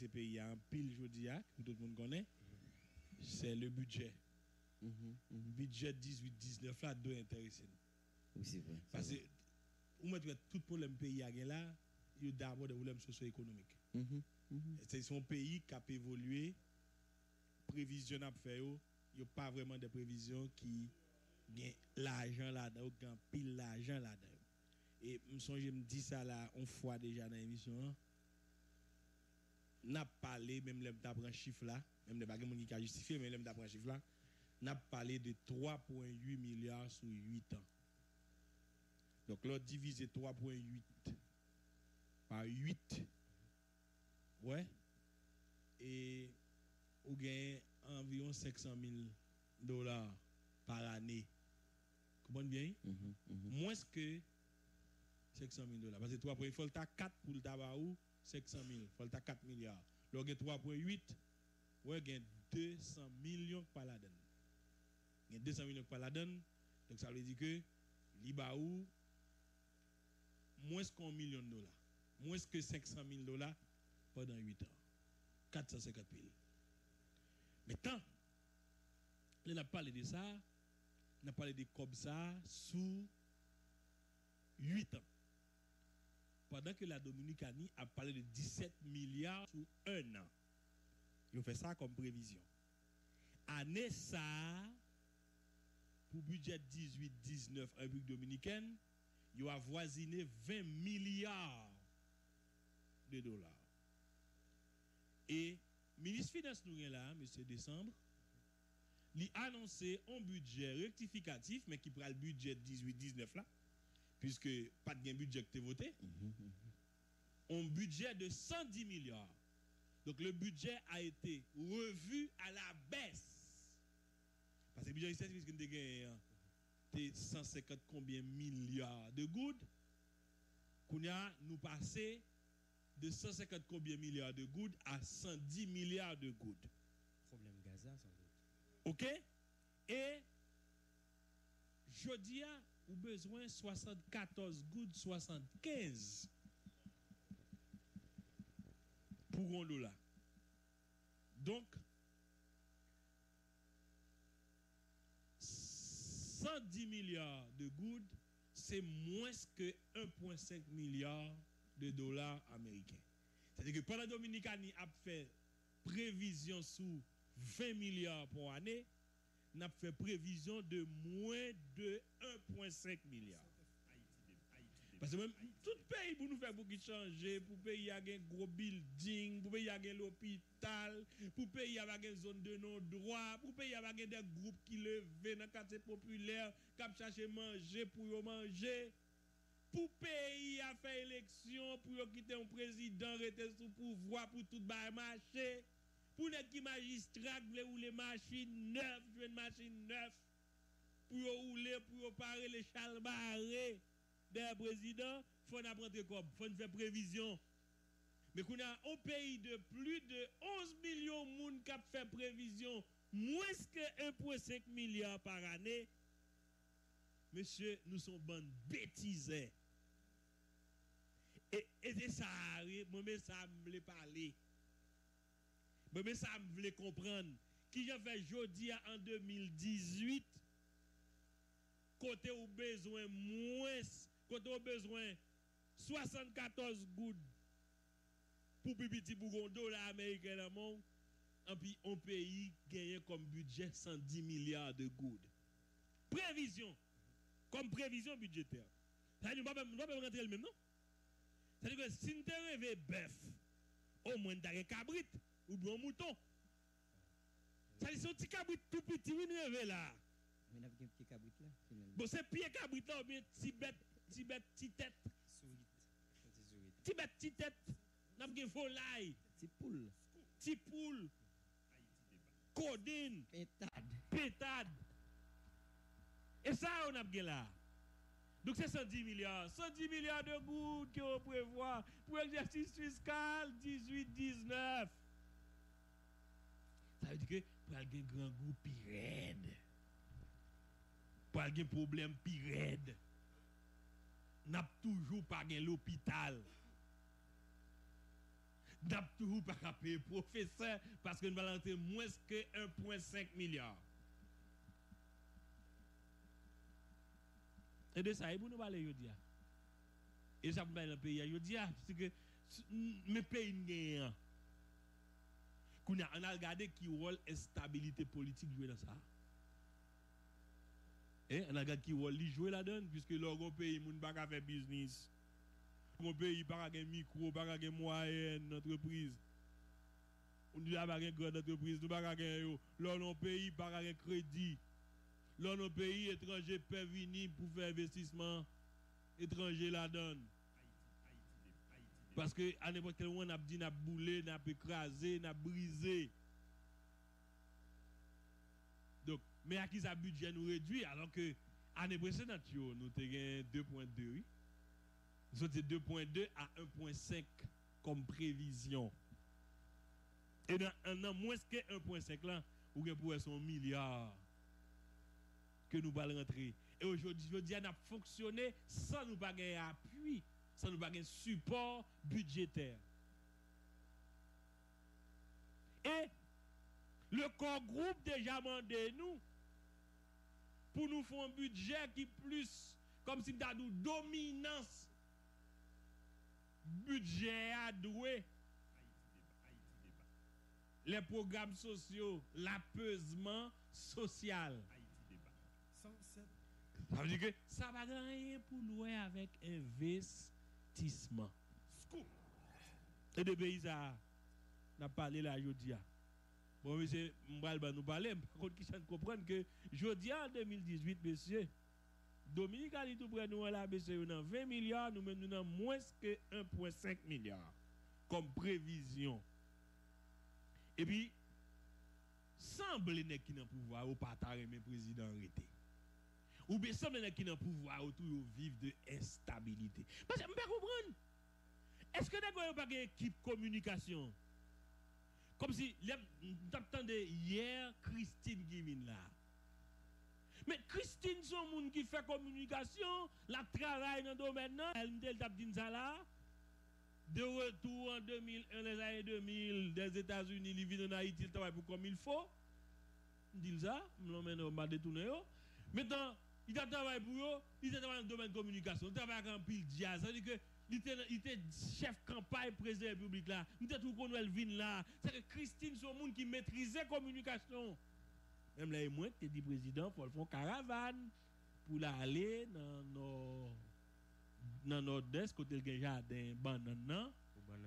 coûté pays en pile jodi a, que tout le monde connaît, c'est le budget. Budget 18-19 là doit intéresser nous. Oui, c'est vrai. Parce que ou mettre tout problème pays a là, il y a d'abord des problèmes socio-économiques. C'est son pays qui a évolué, prévisionnable fait il n'y a pas vraiment de prévisions qui gagne l'argent là-dedans, gagne pile l'argent là-dedans. Et je me dis ça là une fois déjà dans l'émission. N'a parlé même les d'apprendre chiffre là, même les bagages qui a justifié mais les d'apprendre chiffre là, n'a parlé de 3,8 milliards sur 8 ans. Donc là diviser 3,8 par 8 ouais et ou gagne environ 500 000 $ par année. Comprenez bien? Moins que 500 000 $. Parce que 3,8, il faut le 4 pour le tabac ou 500 000. Il faut le 4 milliards. Donc 3,8, ouais, il y a 200 millions par la donne. Il y a 200 millions par la donne. Donc ça veut dire que l'Ibaou, moins qu'un million de dollars. Moins que 500 000 $ pendant 8 ans. 450 000. Maintenant, on a parlé de ça, on a parlé de comme ça sous 8 ans. Pendant que la Dominicanie a parlé de 17 milliards sous 1 an. Ils ont fait ça comme prévision. Année ça, pour budget 18-19 en République dominicaine, ils ont avoisiné 20 milliards de dollars. Et le ministre des Finances nous est là, M. Décembre, il a annoncé un budget rectificatif, mais qui prend le budget 18-19 là, puisque pas de budget qui est voté, un budget de 110 milliards. Donc le budget a été revu à la baisse. Parce que le budget, puisque nous avons 150 combien milliards de gouttes, nous passons de 150 combien milliards de gouttes à 110 milliards de gouttes. Problème Gaza, sans doute. OK? Et je dis à ou besoin 74 gouttes 75 pour $1. Donc 110 milliards de gouttes, c'est moins que 1,5 milliard de dollars américains. C'est-à-dire que pendant la Dominicanie a fait prévision sous 20 milliards pour année, n'a fait prévision de moins de 1,5 milliard. Parce que même tout pays pour nous faire beaucoup changer, pour pays a un gros building, pour pays a un l'hôpital, pour pays a une zone de non-droit, pour pays a des groupes qui lèvent dans le quartier populaire, qui cherchent manger pour manger. Pour pays a fait élection, pour quitter un président, rester sous pouvoir pour tout marché. Pour les qui magistrats ou les machines neuves, une machine neuve, pour rouler, pour parer les chalbarés des présidents, il faut apprendre comme, il faut faire prévision. Mais qu'on a un pays de plus de 11 millions de monde qui a fait prévision, moins que 1,5 milliard par année. Monsieur, nous sommes bonnes bêtises. Et c'est ça, moi, ça me voulait parler. Mais ça me voulait comprendre. Qui j'ai fait jeudi en 2018, côté au besoin moins, côté au besoin 74 gouttes pour petit pour $1 américain dans le monde, et puis un pays gagne comme budget 110 milliards de gouttes. Prévision, comme prévision budgétaire. Ça ne va pas rentrer le même, non? C'est-à-dire que si nous avons rêvé bœuf, au moins nous avons cabrit ou bien un mouton. Ça dit, c'est un petit cabrit tout petit, nous rêvons là. Mais nous avons un petit cabrit là. Bon, c'est pied cabrit là ou bien petit bête, petite tête. Petit bête, petite tête. Nous avons une volaille. Petit poule. Petit poule. Codine. Pétade. Et ça, on a là. Donc c'est 110 milliards. 110 milliards de gouttes qu'on prévoit pour l'exercice fiscal 18-19. Ça veut dire que pour avoir un grand groupe pirède, pour avoir un problème pirède, n'a toujours pas l'hôpital. n'a toujours pas qu'à payer professeur parce que nous allons rentrer moins que 1,5 milliard. Et de ça, pour nous parler aujourd'hui. Et ça pour dans le pays aujourd'hui, parce que mes pays gagnent. On a regardé qui rôle instabilité politique jouer dans ça. Et on a regardé qui rôle jouer là-dedans, puisque le pays ne peut pas faire business. Le pays pas de micro, pas de moyenne entreprise. On ne pas de grande entreprise, nous pas de l'autre pays pas de crédit. L'autre pays étranger peut venir pour faire investissement étranger là-dedans. Parce que à n'importe quel moment, on a dit, on a boulé, on a écrasé, on a brisé. Donc, mais à qui ça budget nous réduit alors que l'année précédente, nous avons 2,2, oui. Nous sommes de 2,2 à 1,5 comme prévision. Et dans un an, moins que 1,5 là, ou bien pour son milliard que nous allons rentrer. Et aujourd'hui, on a fonctionné sans nous pas gagner appui, sans nous pas gagner support budgétaire. Et le corps groupe déjà demandé nous pour nous faire un budget qui plus, comme si nous avons une dominance budget à doué. Les programmes sociaux, l'apaisement social. Ça veut dire que ça va rien pour nous avec investissement. Et de pays ça, on a parlé là aujourd'hui. Bon, monsieur, nous parler, par contre, qui comprendre que jeudi en 2018, monsieur, Dominique a dit tout près nous là, monsieur, nous avons 20 milliards, nous avons moins que 1,5 milliard comme prévision. Et puis, semble qui n'a pouvoir au partage mais président arrêté. Ou bien semble qui n'a pouvoir autour vivre de instabilité. Parce que je ne peux pas comprendre. Est-ce que nous n'avons pas une équipe communication? Comme si, j'attendais hier Christine Guimine là. Mais Christine, c'est un monde qui fait communication, la travaille dans le domaine, elle t'a dit ça là. De retour en 2001, les années 2000, des États-Unis, ils vivent en Haïti, ils travaillent pour comme il faut. Ils disent ça, je l'emmène au bas détourné. Maintenant, ils travaillent pour eux, ils travaillent dans le domaine de communication, ils travaillent en pile jazz. C'est-à-dire que il était chef campagne président de la République là. Nous étions tout qu'on vin là. C'est que Christine, c'est un monde qui maîtrisait la communication. Même là, moi, tu dis président, il faut faire caravane pour aller dans nord-est, côté le jardin, banane,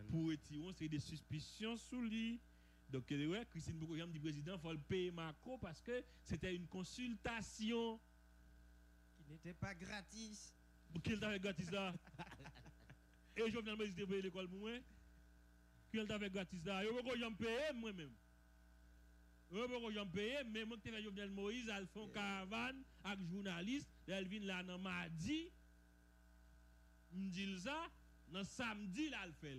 pour retirer c'est des suspicions sous lui. Donc, ouais, Christine Boukoyam dit président, il faut le payer Marco parce que c'était une consultation. Qui n'était pas gratis. Qui était gratis là? Et je viens de payer l'école pour moi. Qui était gratis là? Je vais payer moi-même. Je vais payer, mais moi qui suis Jovenel Moïse, elle fait une caravane avec journaliste, elle vient là dans mardi. Me dit ça, dans samedi là, elle fait.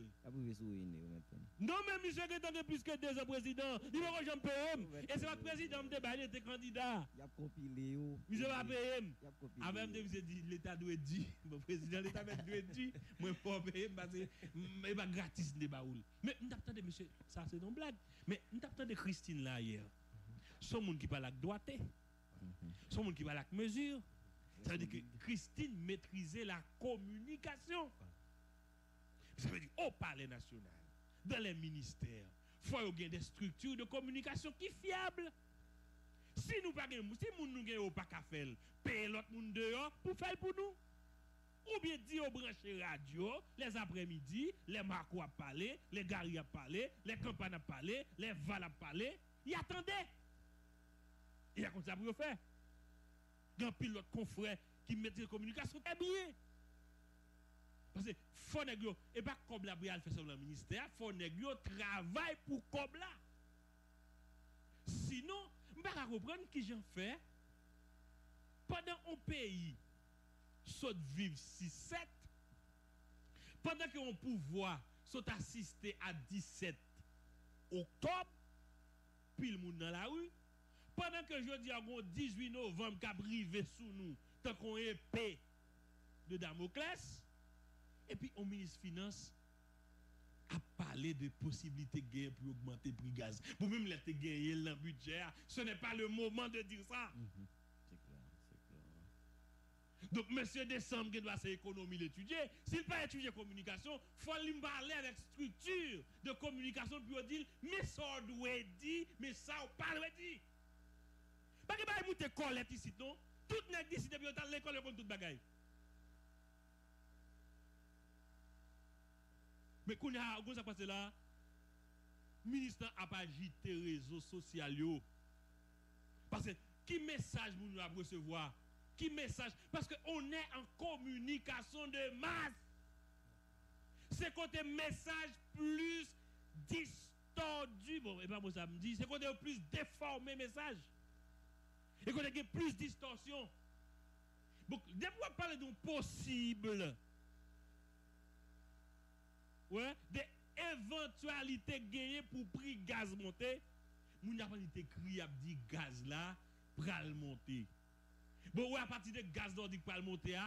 Non, mais monsieur qui est plus que 2 ans président, il va jamais payer. Et c'est votre président qui était candidat. Il a compilé. Monsieur va payer. Avec moi, je dis l'État doit dire, le président de l'État doit dire, moi, il faut payer parce que il va gratis de baoul. Mais nous attendons, monsieur, ça c'est une blague. Mais nous attendons Christine là hier. Son monde qui parle avec droité. Son monde qui parle avec mesure. Ça veut dire que Christine maîtrisait la communication. Ça veut dire au palais national, dans les ministères, il faut qu'il y ait des structures de communication qui sont fiables. Si nous pas si nous n'avons pas qu'à faire, payer l'autre monde dehors pour faire pour nous. Ou bien dire au branché radio, les après-midi, les marcos à parler, les garis à parler, les campagnes à parler, les vals à parler. Ils attendaient. Il y a comme ça pour faire. Il y a un pilote confrère qui met la communication très bien. Parce que faut négro, et pas comme la briale fait ça dans le ministère, faut négro travail pour comme là. Sinon, je ne peux pas comprendre qui j'en fais. Pendant un pays saute vivre 6-7, pendant qu'on pouvoir saute assister à 17 octobre, puis le monde dans la rue, pendant que je dis à 18 novembre qui a brivé sous nous, tant qu'on est épée de Damoclès, et puis au ministre Finance, à parler de possibilités de gagner pour augmenter le prix gaz. Pour même laisser gagner le budget, ce n'est pas le moment de dire ça. C'est clair, c'est clair. Donc, monsieur Décembre, qui doit économie l'étudier, s'il pas étudier communication, il faut lui parler avec structure de communication pour dire, mais ça doit dire, mais ça ou pas doit dire. Parce que pas monter colette ici, non? Tout n'est pas ici, depuis l'école, l'école, tout bagaille. Mais quand on a passé là, le ministre n'a pas agité les réseaux sociaux. Parce que qui message nous doit recevoir? Qui message? Parce qu'on est en communication de masse. C'est côté message plus distordu. Bon, et pas moi ça me dit. C'est côté plus déformé message. Et côté qui plus distorsion. Donc, dès qu'on parle d'un possible. Ouais, des éventualités gagnées pour prix gaz monter, moun a pas été écrit a dit gaz là pral monter. Bon ouais, à partir de gaz nordique pral monter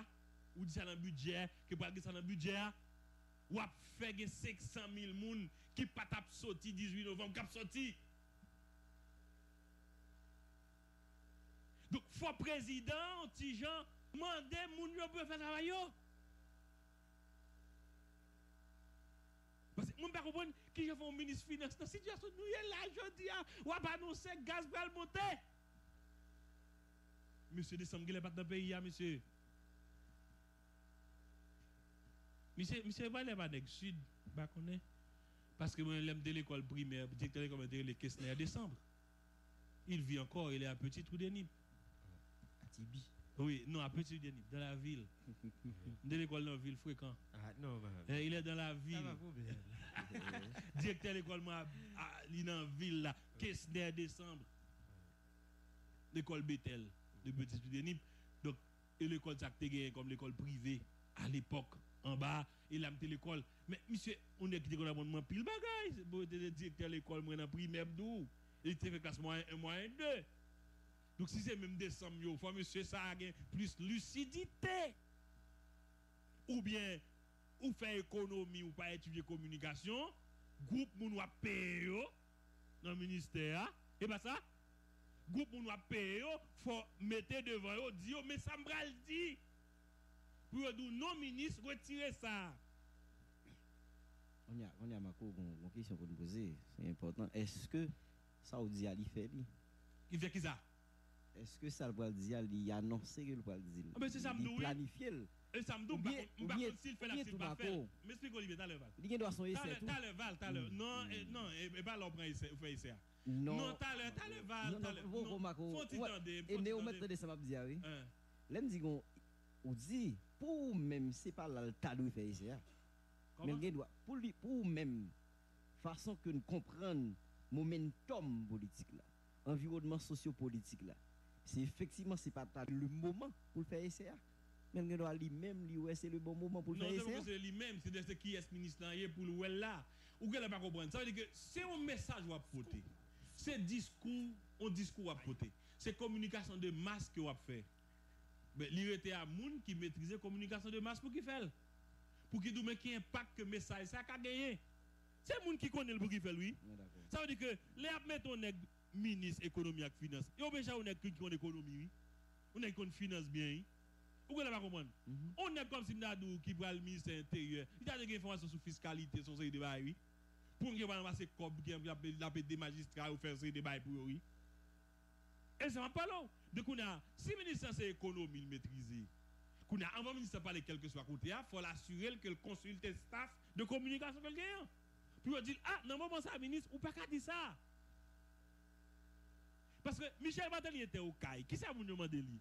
ou dit ça dans budget, que pral ça dans budget ou a fait 500 000 moun qui pas tap sorti 18 novembre cap sorti. Donc faut président ti Jean mandé moun yo peut faire travail yo. Parce que je ne comprends pas qui je fais un ministre des Finances. Dans la situation nous y est là, je dis, ou pas annoncer gaz pour le monter. Monsieur Décembre, il n'est pas dans le pays, monsieur. Monsieur, il n'est pas dans le sud, parce que moi, j'aime de l'école primaire, directeur de l'école de les Kessner Décembre. Il vit encore, il est à Petit Trou de Nîmes. À Tibi. Oui, non, à Petit Trou de Nîmes, dans la ville. De l'école dans la ville fréquent. Ah, non, il est dans la ville. Ça va pas bien. Directeur de l'école, il est dans la ville, là, Kessner Décembre. L'école Bethel, de Petit Trou de Nîmes. Donc, et l'école Jacques comme l'école privée, à l'époque, en bas, il a mis l'école. Mais, monsieur, on est qui a abonnement pile bagaille. C'est pour être directeur de l'école, moi, dans le primaire, d'où? Il était fait classe moyen 1, moyen 2. Donc, si c'est même décembre, il faut, monsieur, ça a plus lucidité. Ou bien, ou faire économie, ou pas étudier communication, groupe moun wap paye yo, dans le ministère, et pas ça? Groupe moun wap paye yo, faut mettre devant yo, dire yo, mais ça m'bral dit. Pour dire non, ministre, retirez ça. On y a ma question pour nous poser, c'est important. Est-ce que ça ou dit Ali fait lui? Il fait qui ça? Est-ce que ça va dire il a annoncé que le va dire? Ah ben c'est ça m'dou. Planifier. Et ça m'dou pas s'il fait la s'il pas faire. M'explique Olivier t'as le val. Il doit son essai tout. T'as le val, t'as le. Non, non, et pas l'on prend essai, fait essai. Non, t'as le val, t'as le. Faut t'entendre. Et néo mettre de ça m'a dit oui. L'aime dit qu'on dit pour même c'est pas là le tas de faire essai. Mais il doit pour même façon que nous comprendre momentum politique là, environnement sociopolitique là. C'est effectivement c'est pas le moment pour faire essai. Mais il doit lui-même lui c'est le bon moment pour faire essai. Non, c'est lui-même, c'est de ce qui est ministre pour le là. Ou qu'elle pas comprendre. Ça veut dire que c'est un message à porter. C'est discours à porter. C'est communication de masse que va faire. Mais il était à moun qui maîtrisait communication de masse pour qu'il fait. Pour qu'il dise qui impact que message ça a gagné. C'est moun qui connaît le pour qu'il fait lui. Ça veut dire que les mettre on est ministre économie et finance. Et on déjà on est qui connaît économie. On est qui finance bien. Vous ne pas comprendre. On est comme si nous qui va le ministre intérieur. Il a des informations sur fiscalité, sur ces débats oui. Pour qu'il va ramasser cob qui a des magistrats ou faire ces débats pour oui. Et ça va pas là. Donc on a si le ministre c'est économie maîtriser. Qu'on a avant ministre parler quel que soit côté, il faut l'assurer que le consulte staff de communication qu'il gagne. Pour dire ah non moment ça ministre ou pas qu'à dire ça. Parce que Michel Martelly était au CAI. Qui ça vous demande lui?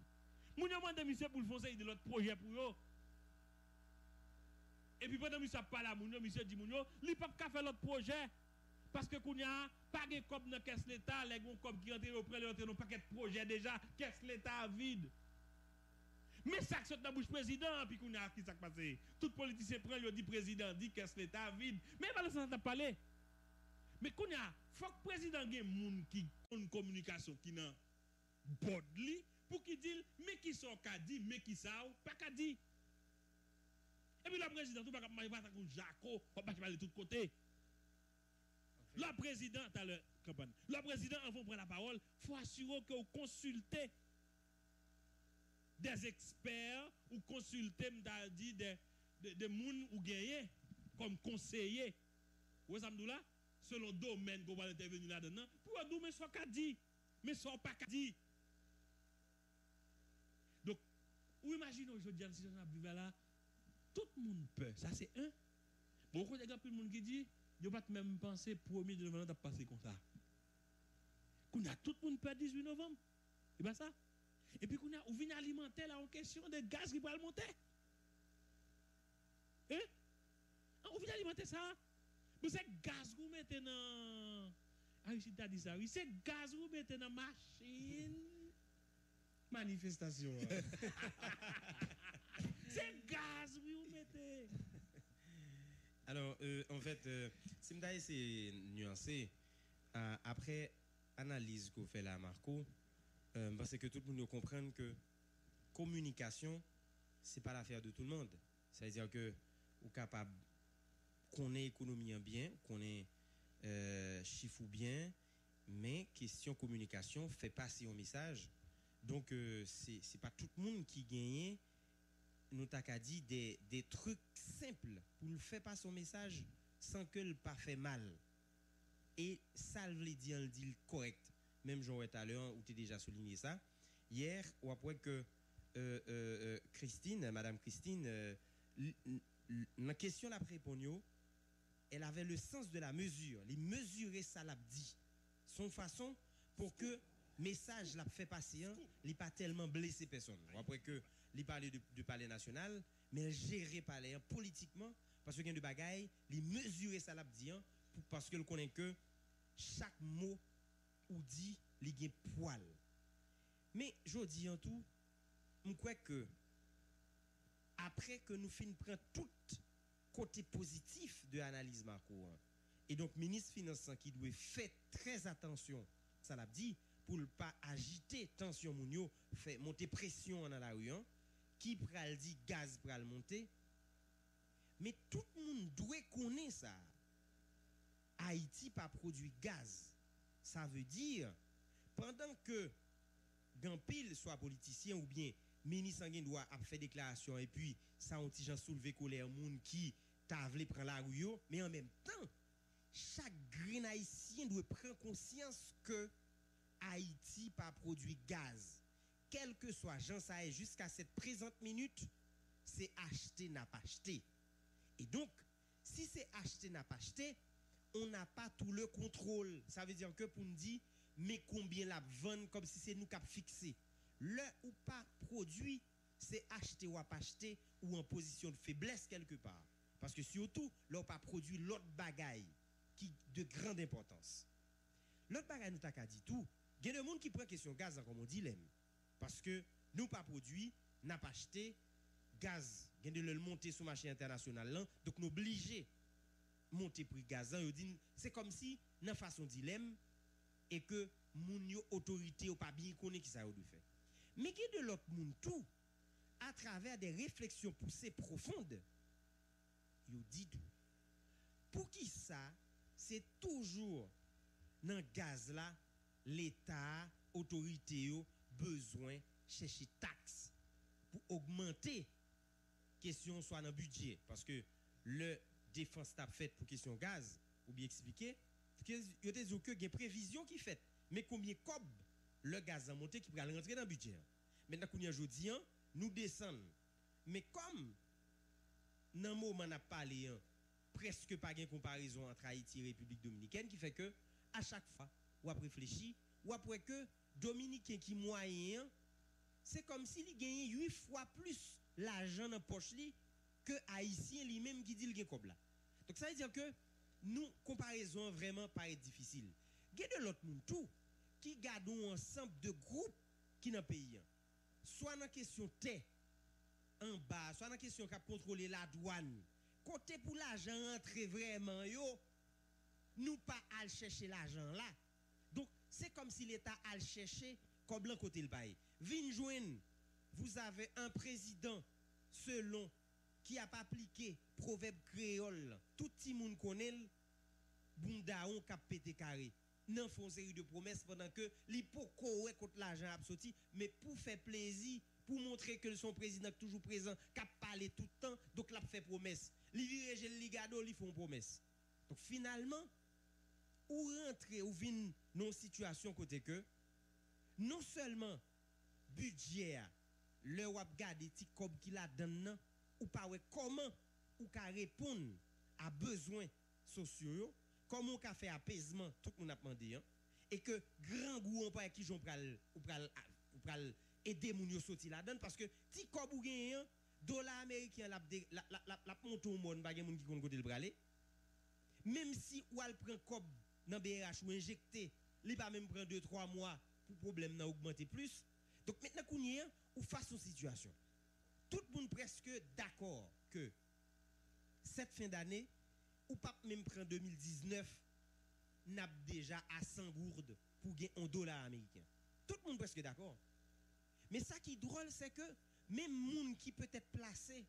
Vous demandez monsieur pour le foncer de l'autre projet pour eux. Et puis pendant que monsieur parle à Mounio, monsieur dit Mounio, il ne peut pas faire l'autre projet. Parce que qu'on a pas de cop dans caisse l'État, les gens cop qui rentrent auprès de l'autre paquet de projets déjà, caisse l'État vide. Mais ça saute dans la bouche président, puis qu'on a qui ça passé. Tout politicien prend le dit président, dit caisse l'État vide. Mais pas ça n'a pas parlé. Mais qu'on a faut que le président ait moun qui une communication qui n'a pas de lui pour qu'il dise mais qui sont qu'a dit mais qui ça pas qu'a dit. Et puis le président tout pas comme Jaco, on pas parler de tous côtés. Le président, le président, avant de prendre la parole, il faut assurer que vous consultez des experts ou consultez des gens ou gagner comme conseiller. Vous savez là? Selon le domaine qu'on va intervenir là-dedans, pour nous, mais soit qu'à dire, mais soit pas qu'à dire. Donc, vous imaginez aujourd'hui, si on a vu là, tout le monde peur. Ça, c'est un. Beaucoup de gens qui disent, ils ne vont pas même penser 1er novembre de passer comme ça. Qu'on a tout le monde peur 18 novembre. Et bien ça. Et puis qu'on a on vient alimenter là en question de gaz qui va le monter. Hein? On vient alimenter ça. Mais c'est gaz que vous mettez dans. Ah, ici, tu as dit ça, oui. C'est gaz que vous mettez dans la machine. Manifestation. C'est gaz que vous mettez. Alors, en fait, Simdaï, c'est nuancé. Après analyse qu'on fait là, Marco, parce que tout le monde comprenne que communication, c'est pas l'affaire de tout le monde. C'est-à-dire que vous êtes capable qu'on ait économie bien, qu'on ait chiffre bien, mais question communication fait passer un message. Donc, c'est pas tout le monde qui gagne. Nous t'as dit des trucs simples pour le faire passer son message sans que le pas fait mal. Et ça veut dire le dit correct. Même Jean tout à l'heure où tu as déjà souligné ça. Hier, ou après que Christine, Madame Christine, la question la répondu, elle avait le sens de la mesure. Les mesurer ça l'a dit. Son façon pour que message l'a fait passer, il pas tellement blessé personne. Après que il parlait du palais national, mais il gérait palais politiquement parce que y a de bagaille, il mesurer ça l'a dit parce que le connaît que chaque mot ou dit il gagne poil. Mais je dis en tout, je crois que après que nous finissons prendre tout côté positif de l'analyse Marco et donc ministre finance qui doit faire très attention, ça l'a dit pour ne pas agiter tension mounio, faire monter pression dans la rue, qui pral dit gaz pral monter. Mais tout le monde doit connaître ça. Haïti pas produit gaz. Ça veut dire pendant que Gampil soit politicien ou bien ministre sanguin doit faire déclaration et puis ça ont gens soulevé colère moun qui t'a voulu prendre la rue, mais en même temps chaque grain haïtien doit prendre conscience que Haïti pas produit gaz. Quel que soit Jean Saé jusqu'à cette présente minute, c'est acheter n'a pas acheté. Et donc, si c'est acheter n'a pas acheté, on n'a pas tout le contrôle. Ça veut dire que pour nous dire, mais combien la vendre comme si c'est nous qui avons fixé. Le ou pas produit, c'est acheter ou pas acheter ou en position de faiblesse quelque part. Parce que surtout, là, on pas produit l'autre bagaille qui de grande importance. L'autre bagaille, nous t'a dit tout. Il y a des gens qui prennent question gaz comme on dit l'aime. Parce que nous pas produit, n'a pas acheté gaz. Il y a de le monter sur le marché international là, donc nous obligés monter prix gaz. C'est comme si dans façon dilemme et que moun yo autorité ou pas bien connaît qui ça doit faire. Mais qui de l'autre monde tout à travers des réflexions poussées profondes, yo dit tout. Pour qui ça c'est toujours dans gaz là l'État, autorité yo besoin chercher taxe pour augmenter question soit dans budget parce que le défense t'a fait pour question gaz ou bien expliquer que yo te dit que il y a prévision qui fait mais combien cob le gaz a monté qui va rentrer dans budget maintenant qu'on y a jodi nous descend mais comme dans moment n'a parlé presque pas de comparaison entre Haïti et République dominicaine qui fait que à chaque fois ou a réfléchi ou après que Dominicain qui moyen c'est comme s'il gagnait 8 fois plus l'argent dans poche li que haïtien lui-même qui dit le gain comme là. Donc ça veut dire que nous comparaison vraiment paraît difficile. Il y a de l'autre monde tout qui gardons ensemble de groupes qui dans pays soit dans question terre en bas, soit dans question cap contrôler la douane. Côté pour l'argent entrer vraiment yo nous pas aller chercher l'argent là. Donc c'est comme si l'État allait chercher comme l'un côté le pays. Vin joine, vous avez un président selon qui a pas appliqué proverbe créole, tout le monde connaît Bundaon cap pété carré. Nan font série de promesses pendant que li poko ouais contre l'argent a sorti, mais pour faire plaisir, pour montrer que son président toujours présent, cap parler tout le temps, donc l'a fait promesse. Li virage le ligado, li font promesse. Donc finalement, ou rentrer ou vin dans situation côté que non seulement budget le wap gade ti kob ki la donne ou pas ouais comment ou ka répondre à besoins sociaux, comment on ka fait apaisement tout le monde a demandé hein, et que grand goût on pas qui j'on pral aider moun yo sorti la donne parce que ti kob ou gen dollar américain la monte au monde pas gen moun ki kon côté le bralé même si ou al prend kob dans BRH ou injecté li pas même prend 2-3 mois pour problème n'a augmenter plus. Donc maintenant qu'on y est ou face aux situations tout le monde presque d'accord que cette fin d'année ou pas même prend 2019 n'a déjà à 100 gourdes pour gagner $1 américain. Tout le monde presque d'accord. Mais ça qui est drôle c'est que même monde qui peut être placé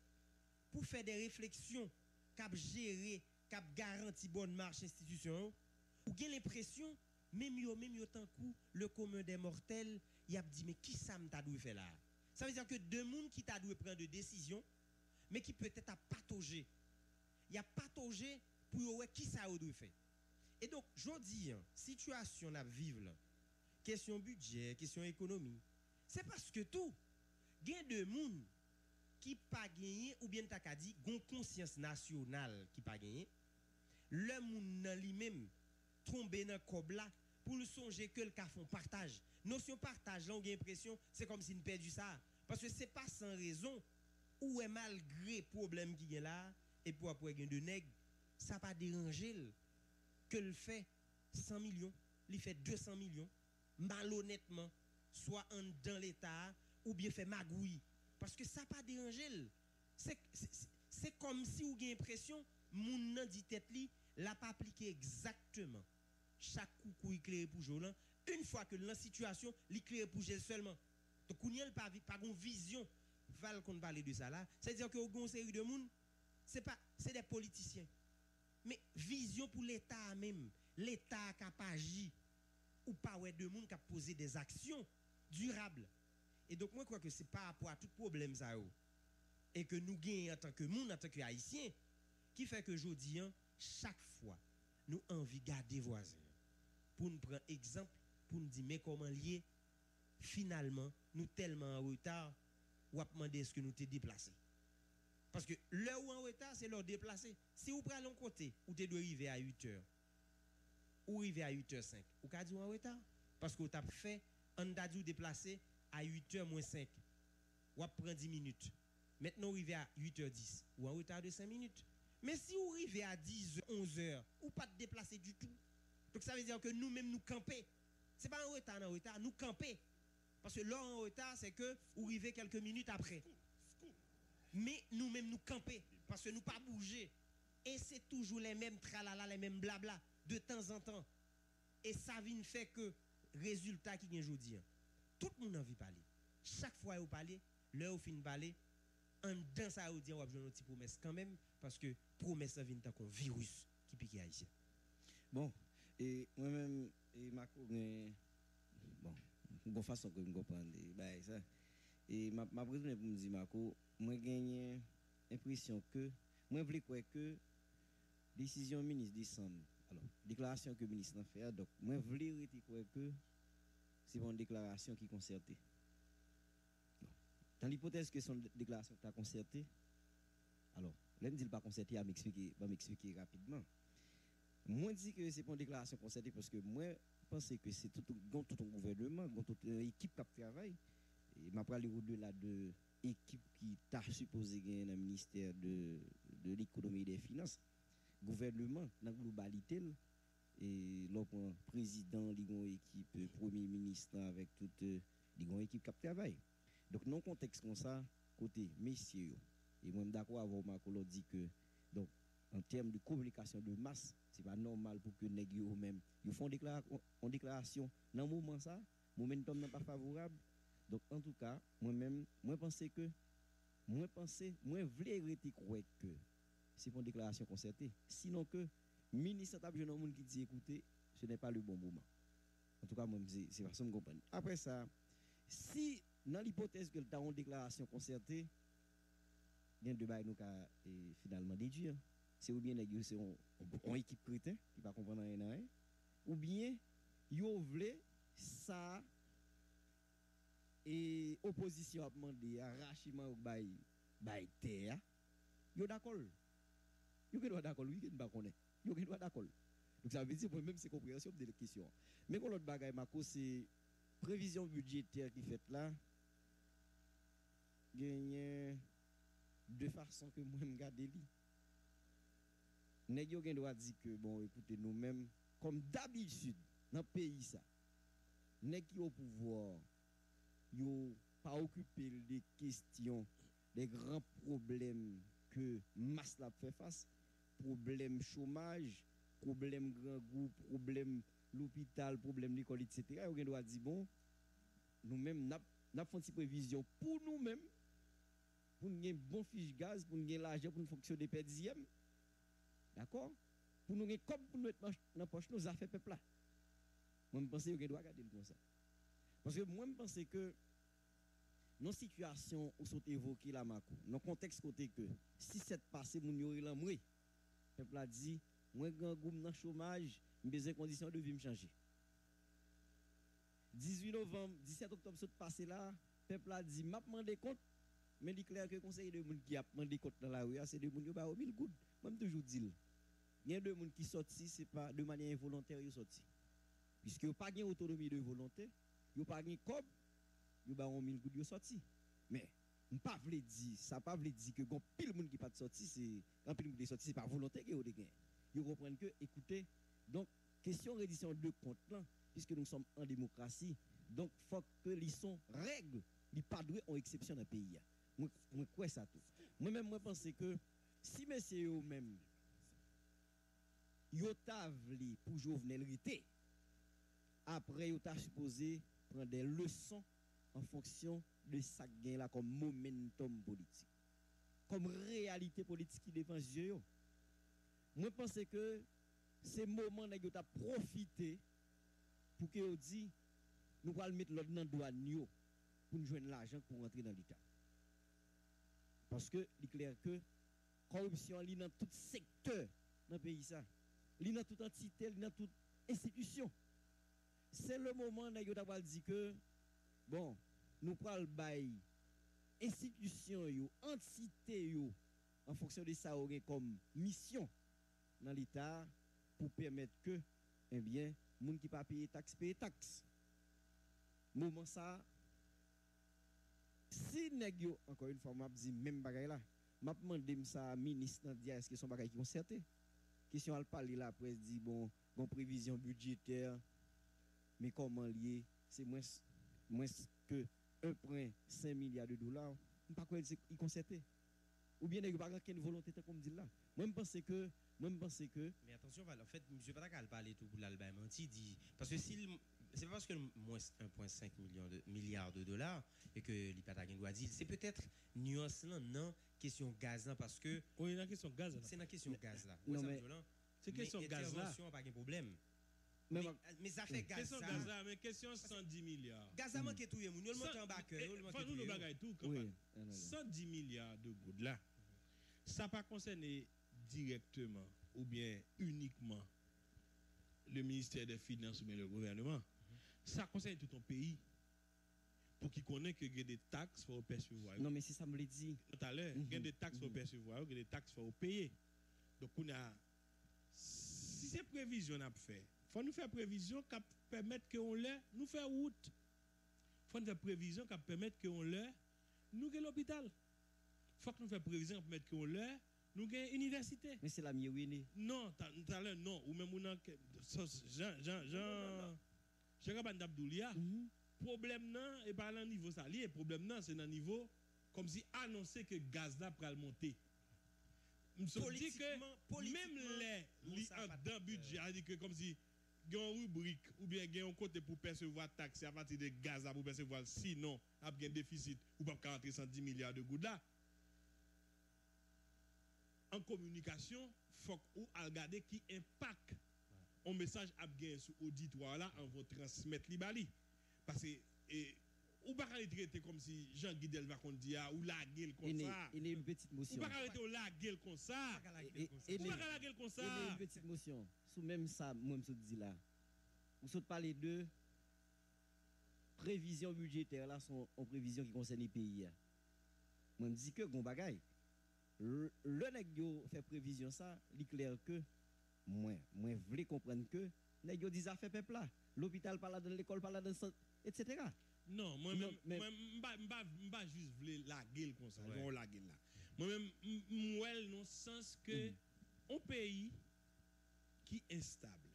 pour faire des réflexions cap gérer cap garantir bonne marche institution ou gain l'impression même yo tant coup le commun des mortels y a dit mais qui ça m'ta dû faire là. Ça veut dire que deux monde qui t'a dû prendre de décision mais qui peut-être a patauger. Il a patauger pour ouais qui ça dû faire. Et donc jodi situation n'a vivre là. Question budget, question économie. C'est parce que tout gain de monde qui pas gagné ou bien t'a dit gon conscience nationale qui pas gagné. Le monde nan lui-même tomber dans cob là pour le songer que le cas font partage. Notion partage là on a l'impression c'est comme si nous perdu ça parce que c'est pas sans raison ou est malgré problème qui est là et pour après gain de nèg ça pas déranger que le fait 100 millions, il fait 200 millions malhonnêtement soit en dans l'état ou bien fait magouille parce que ça pas déranger c'est comme si ou gain impression moun nan dit tête li l'a pas appliqué exactement chaque coucou éclairé pour jolan une fois que la situation l'éclairé pour gel seulement donc kouniel pas une vision val qu'on parler de ça là c'est à dire que une série de monde c'est des politiciens mais vision pour l'état même l'état qui a pas agi ou pas ouais de monde qui a posé des actions durables et donc moi je crois que c'est par rapport à tout problème ça et que nous gagnons en tant que monde en tant que haïtien qui fait que jodi chaque fois nous envie garder voisins pour nous prendre exemple pour nous dire mais comment lier finalement nous tellement en retard ou a demander est-ce que nous t'es déplacé parce que l'heure où en retard c'est leur déplacer si vous prenez l'autre côté ou t'es doit arriver à 8h ou arriver à 8h05 ou ka dit en retard parce que vous t'a fait on t'a dû déplacer à 8h moins 5 ou prend 10 minutes maintenant vous arrivez à 8h10 ou en retard de 5 minutes. Mais si vous arrivez à 10h, 11h, ou pas de déplacer du tout. Donc ça veut dire que nous-mêmes nous camper. Ce n'est pas un retard, nous camper. Parce que l'heure en retard, c'est que vous arrivez quelques minutes après. Mais nous-mêmes nous camper. Parce que nous pas bouger. Et c'est toujours les mêmes tralala, les mêmes blabla, de temps en temps. Et ça vient fait que résultat qui vient aujourd'hui. Tout le monde a envie de parler. Chaque fois vous parlez, l'heure où fin de parler, en dans ça vous dire on a besoin de petite promesse quand même parce que promesse ça vient tant qu'un virus qui pique haïtien. Bon, et moi-même et Marco bon, bonne façon que me comprendre bah ça. Et ma président pour me dire Marco, moi gagne impression que moi voulais croire que décision ministre décembre. Alors, déclaration que le ministre a fait donc moi voulais croire que c'est une déclaration qui concertée. Dans l'hypothèse que son déclaration est concertée, alors, là, je ne dis pas concertée, va m'expliquer rapidement. Moi, je dis que c'est pas une déclaration concertée parce que moi, je pense que c'est tout un gouvernement, toute une équipe qui travaille. Et je vais parler au-delà de l'équipe qui t'a supposé gagner dans le ministère de l'économie et des finances. Gouvernement, dans la globalité, et le président, l'équipe, premier ministre avec toute l'équipe qui travaille. Donc, dans un contexte comme ça, côté messieurs, et moi, d'accord avec Marco, dit que, donc, en termes de communication de masse, ce n'est pas normal pour que les gens eux-mêmes font une déclaration dans le moment ça, le momentum n'est pas favorable. Donc, en tout cas, moi-même, moi voulais croire que c'est une déclaration concertée. Sinon que ministre tape jeune monde qui dit écoutez, ce n'est pas le bon moment. En tout cas, moi c'est façon de comprendre. Après ça, si dans l'hypothèse que tu as une déclaration concertée, il y a deux bails nous finalement déduire. C'est ou bien négocier une équipe chrétien qui va comprendre rien, ou bien yo vle ça et opposition a demandé arrachement au bail terre. Yo d'accord. Yo que doit d'accord, oui que pas connaît. Yo que doit d'accord. Donc ça veut dire pour même c'est compréhension de la question. Mais pour l'autre bagaille Marco c'est prévision budgétaire qui fait là gagne de façon que moi me garder li. Nèg yo gen doit dire que bon écoutez nous mêmes comme d'habitude dans le pays ça nèg qui au pouvoir yo pas occuper des questions des grands problèmes que masse la fait face problème chômage problème grand groupe problème l'hôpital problème l'école etc. yo doit dire bon nous mêmes n'a fait une prévision pour nous mêmes pour nous bon fiche gaz pour nous l'argent pour nous fonctionner per dixième. D'accord? Pour nous comme pour nous mettre dans poche nos affaires peuple là. Moi je pense que doit regarder comme ça. Parce que moi je pense que nos situations où sont évoquées là Marco, dans contexte côté que si cette passé moun yo l'amri, peuple a dit moi grand groupe dans chômage, besoin conditions de vie me changer. 18 novembre, 17 octobre saute passé là, peuple a dit m'a demandé compte mais il est clair que le conseil de monde qui a demandé compte dans la rue, c'est de monde qui ba 1000 gouttes. Moi toujours dit il y a deux monde qui sorti c'est pas de manière involontaire ils sorti. Puisque yo pas gain autonomie de volonté, yo pas gain cob, yo ba 1000 gouttes yo sorti. Mais on pas veut dire, ça pas veut dire que gon pile monde qui pas sorti c'est quand pile monde qui sorti c'est pas volonté que yo de gain. Yo comprendre que écoutez, donc question reddition de compte là puisque nous sommes en démocratie, donc faut que les sont règles, li pas doué en exception dans pays. Moi quoi ça tout. Moi même moi pense que si messieurs eux même yo ta vle pour Jovenel Rité après yo ta supposé prendre des leçons en fonction de ça gain là comme momentum politique comme réalité politique qui devant yeux. Moi pense que c'est moment nèg yo ta profiter pour que yo dit nous va mettre l'autre dans douane yo pour nous joindre l'argent pour rentrer dans l'état. Parce que il est clair que corruption li dans tout secteur dans le pays ça. Li dans toute entité, li dans toute institution. C'est le moment nèg yo t'a dit que bon, nous pral bay institution yo, entité yo en fonction de ça aurait comme mission dans l'état pour permettre que eh bien, moun qui pas payer taxe. Moment ça si nèg yo encore une fois m'a dit même bagay là, m'a demandé ça ministre nan dire est-ce que son bagay qui concerté. Question al parler la presse dit bon prévision budgétaire mais comment lié c'est moins que 1,5 milliard de dollars on pas quoi il concerté ou bien il pas aucune volonté comme dit là moi je pense que mais attention en fait monsieur pas qu'à parler tout pour l'album menti dit parce que si c'est pas parce que moins 1,5 milliard de dollars et que l'Ipatagin doit dire c'est peut-être nuance là non question gaz là parce que oui la question gaz là c'est la question gaz là non mais c'est question gaz là pas de problème mais ça fait gaz question gaz là mais question 110 milliards gaz a manqué tout le monde monte en bas faut nous bagaille tout 110 milliards de gouttes là ça pas concerner directement ou bien uniquement le ministère des Finances ou bien le gouvernement. Ça concerne tout ton pays. Pour qu'il connaisse que il y a des taxes pour percevoir. Non, mais si ça me l'a dit. Tout à l'heure, il y a des taxes pour percevoir, il y a des taxes pour payer. Donc, on a. Si c'est prévision à faire, il faut nous faire prévision qui permettre qu'on l'ait, nous faire route. Il faut nous faire prévision qui permettre qu'on l'ait, nous gagnons l'hôpital. Il faut que nous fassions prévision qui permettre qu'on l'ait, nous gagnons université. Mais c'est la mieux, oui. Non, tout à l'heure, non. Ou même, on a. Jean-Rabban Abdoulia, problème non, et par le niveau ça, le problème non, c'est dans le niveau, comme si annoncer que gaz là pour monter. Je dis que même les dans budget, c'est-à-dire que comme si il y a une rubrique ou bien il y a un côté pour percevoir taxe à partir de gaz là pour percevoir, sinon, il y a un déficit ou pas rentrer 110 milliards de gouttes là. en communication, faut qu'on regarde qui impact un message à gagner sur auditoire là, on va transmettre l'ibali. Parce que, ou pas traiter comme si Jean Guidel va qu'on dire, ou la gueule comme ça. Il y a une petite motion. Ou pas arrêter la gueule comme ça. Ou pas la gueule comme ça. Il y a une petite motion. Sous même ça, moi, je dis là. Vous sautez parler de prévisions budgétaires là, sont en prévision qui concerne les pays. Moi, je dis que, gon bagay. Le nèg yo fait prévision ça, il est clair que moi voulais comprendre que nèg yo dit ça fait peuple là. L'hôpital pas là dans l'école pas là dans etc. Non, moi-même, m'ba juste vle la gueule comme ça, ouais. La gueule là. Moi-même, m'ouel non sens que un pays qui est instable,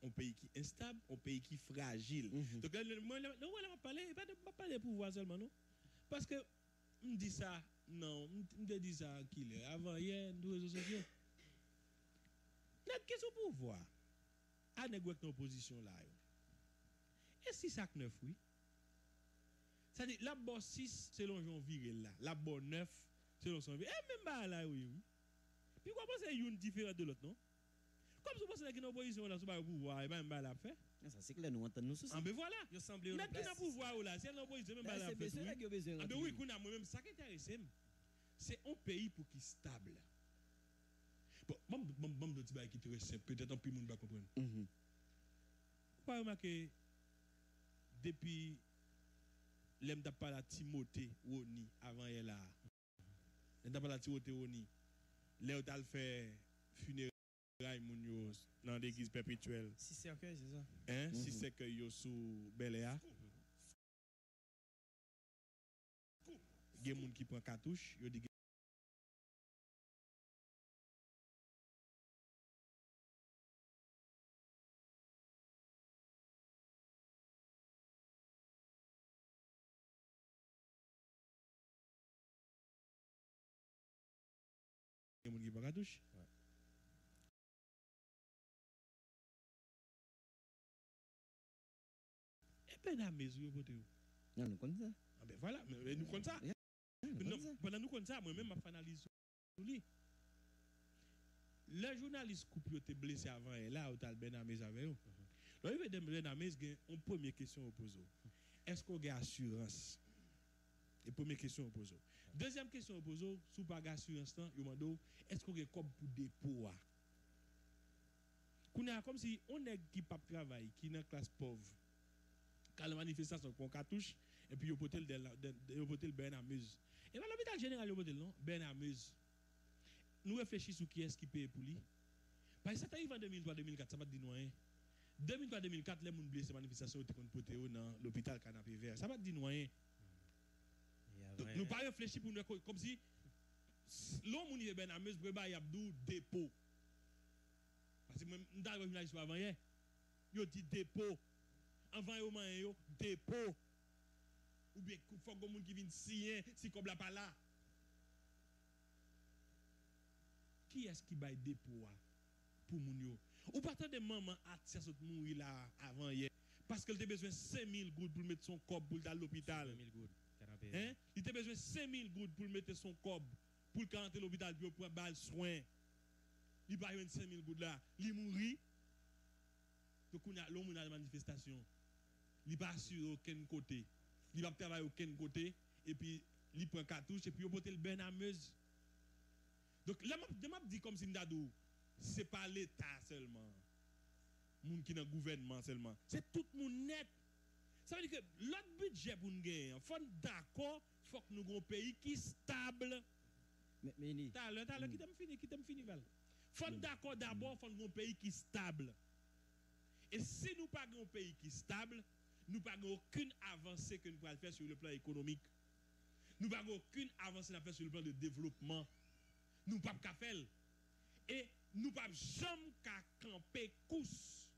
un pays qui est instable, un pays qui est fragile. Donc, moi, on va parler de pouvoir seulement, non? Parce que, on dit ça, non, on dit ça qu'il est avant hier, nous réseaux sociaux. Notre question pouvoir, à négocier dans opposition là. Et si ça 9, oui? C'est-à-dire, la bosse 6, c'est l'on viril là. La bosse 9, c'est l'on son viril. Et même pas là, oui. Puis quoi, c'est une différente de l'autre, non? Comme si vous pensez qu'il y a une opposition là, c'est pas le pouvoir, et bien, là, fait. Ça, c'est clair, nous entendons nous. Ah, ben voilà. Il semble mais qui n'a pouvoir là, c'est l'opposition, même pas là, fait. Ah, ben oui, qu'on a moi-même, ça qui intéresse, c'est un pays pour qui stable. Bon, de petit qui te simple, peut-être un peu de monde va comprendre. Vous pouvez remarquer, depuis l'aime d'à pas la Timothée Woni avant elle là. L'aime d'à pas la Timothée Woni. Léo t'al fait funérailles moun dans l'église perpétuelle. Si cercueil c'est ça. Hein, si cercueil yo sous Beléa. Gen moun qui prend cartouche, yo dit gen moun qui prend cartouche. Ben à mesure pour vous. Non, nous connaissons ça. Ah ben voilà, mais nous connaissons ça. Pendant nous connaissons ça, moi-même, je analyse sur lui. Le journaliste couple était blessé avant et là, il a Ben Ames avec eux. Donc, il veut Ben Ames, une première question opposée. Est-ce qu'on a assurance? Et première question opposée. Deuxième question opposée, sous pas d'assurance, il m'a dit, est-ce qu'on a comme pour dépôt? Comme si on est qui pas travail, qui est dans la classe pauvre. Quand la manifestation qu'on cartouche et puis au potel Ben Amuse. Et dans l'hôpital général au potel non Ben Amuse. Nous réfléchissons sur qui est-ce qui paye pour lui. Parce que ça arrive en 2003-2004, ça va dire rien. 2003-2004 les gens blessés manifestation ont été poté dans l'hôpital Canapé Vert. Ça va dire rien. Donc nous pas réfléchir pour nous comme si l'homme qui est Ben Amuse pour ba Abdou dépôt. Parce que même dans le journaliste avant hier, il dit dépôt. Avant yo dépôt ou bien faut que moun qui vienne signer si comme la pas là. Qui est-ce qui baille dépôt pour moun yo? Ou pas tant de maman a tiré mourir là avant hier parce qu'elle a besoin 5000 gouttes pour mettre son corps pour dans l'hôpital. 5000 gouttes. Hein? Il a besoin 5000 gouttes pour mettre son corps pour rentrer à l'hôpital pour prendre balle soin. Il pas 5000 gouttes là, il mourit. Donc on a l'homme dans la manifestation. Il pas sur aucun côté. Il va travailler aucun côté et puis il prend cartouche et puis il porte le Ben Ameuse. Donc là m'a dit comme si n'dadou c'est pas l'état seulement. Moun qui dans gouvernement seulement. C'est tout monde net. Ça veut dire que l'autre budget pour nous gagner, faut d'accord, faut que nous ayons un pays qui est stable. Mais t'as l'heure qui t'aime fini Val. Faut d'accord d'abord, faut nous un pays qui est stable. Et si nous pas un pays qui est stable, nous n'avons aucune avancée que nous pouvons faire sur le plan économique. Nous n'avons aucune avancée à faire sur le plan de développement. Nous ne pouvons pas faire. Et nous ne pouvons jamais camper cousse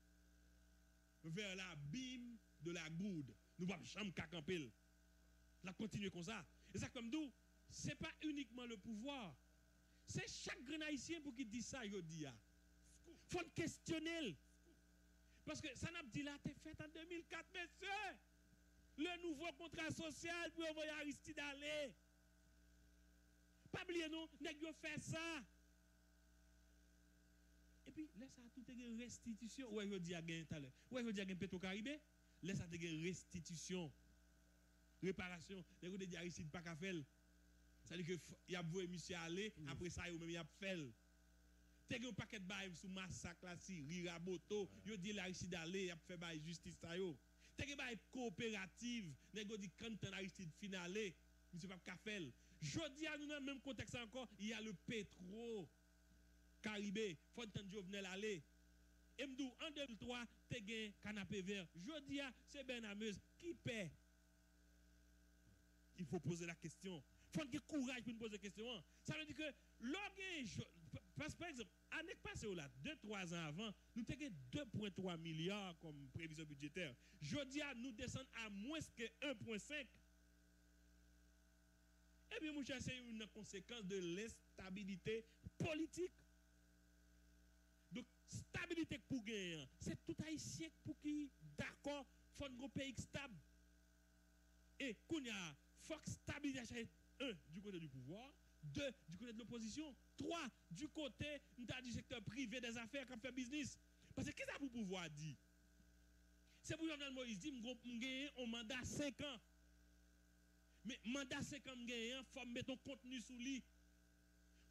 vers l'abîme de la goude. Nous ne pouvons jamais camper. La continuer comme ça. Et ça comme nous, ce n'est pas uniquement le pouvoir. C'est chaque grand haïtien pour qui dit ça, il dit. Il faut questionner. Parce que ça n'a pas dit là, t'es fait en 2004, messieurs. Le nouveau contrat social pour envoyer Aristide aller. Pas oublier non, nèg yo fait ça. ça tout est restitution. Ouais, je dis à gagner tout à l'heure. Ouais, je dis à gagner Petro-Caribé. Laisse ça te restitution. Réparation. Les gens disent Aristide pas qu'à faire. Ça veut dire que y a voué monsieur aller après ça il même y a fait. T'es un paquet de bail sous massacre là si Riraboto, yo dit l'Aristide aller y a fait bail justice ça yo. T'es un bail coopérative, nèg dit quand Aristide finale, monsieur pas qu'à faire. Jodi à nous dans le même contexte encore, il y a le Petro Caribé, Fontaine Jovenel aller. Et m'dou en 2003, t'es gain canapé vert. Jodi à c'est ben ameuse qui paie. Il faut poser la question. Il faut avoir courage pour nous poser la question. Ça veut dire que par exemple, année passée, 2-3 ans avant, nous avons 2,3 milliards comme prévision budgétaire. Jeudi, nous descendons à moins que 1,5. Eh bien, mon cher, c'est une conséquence de l'instabilité politique. Donc, stabilité pour gagner, c'est tout haïtien pour qui, d'accord, il faut un pays stable. Et qu'on y a, faut que stabilité, 1, du côté du pouvoir, 2, du côté de l'opposition, 3, du côté du secteur privé des affaires qui fait business. Parce que qu'est-ce que ça pour pouvoir dire? C'est pour Jovenel Moïse dit, je un mandat 5 ans. Mais mandat 5 ans, il faut mettre ton contenu sous lui. Il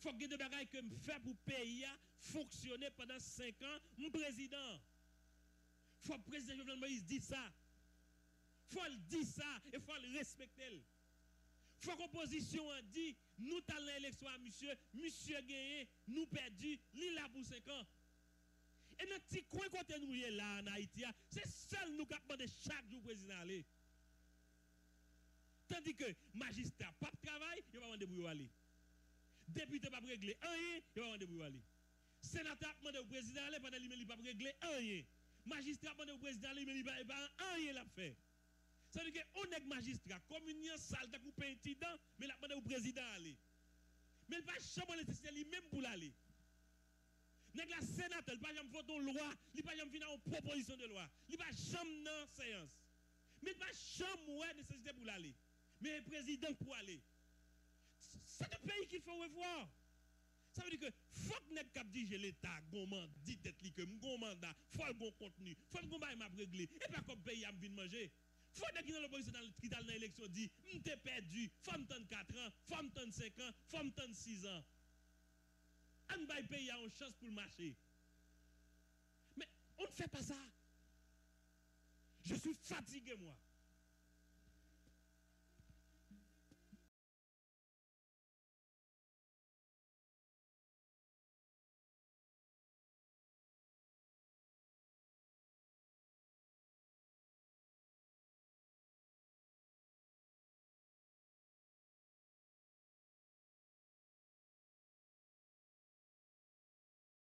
faut que des bagages que je fais pour payer fonctionner pendant 5 ans, mon président. Il faut que le président Jovenel Moïse dise ça. Il faut le dire ça et il faut le respecter. Il faut que l'opposition a dit, nous allons l'élection à monsieur gagné, nous perdu, il là pour 5 ans. Et notre petit coin côté nous là en Haïti, c'est seul nous qui demandons chaque jour président aller. Tandis que magistrat pas de travail, il va demander pour aller. Député pas régler rien, il va demander pour aller. Sénateur demande au président aller pendant il pas régler rien. Magistrat demande au président aller mais il pas rien l'a fait. Ça veut dire qu'on est magistrat, communion salle de couper un petit dent, mais la demande au président aller. Mais il pas jamais nécessaire lui-même pour l'aller. Nèg la sénateur, il pas jamais voter une loi, il pas jamais venir en proposition de loi, il pas jamais dans séance. Mais il pas jamais nécessité pour l'aller. Mais le président pour aller. C'est un pays qu'il faut revoir. Ça veut dire que faut que nèg cap diriger l'état, goman dit tête li que mon mandat, faut le bon contenu, faut le combat m'a régler et pas comme pays a venir manger. Faut que dans l'opposition qui dans l'élection dit m'te perdu, faut m'tendre 4 ans, faut m'tendre 5 ans, faut m'tendre 6 ans. On va payer une chance pour le marché. Mais on ne fait pas ça. Je suis fatigué moi.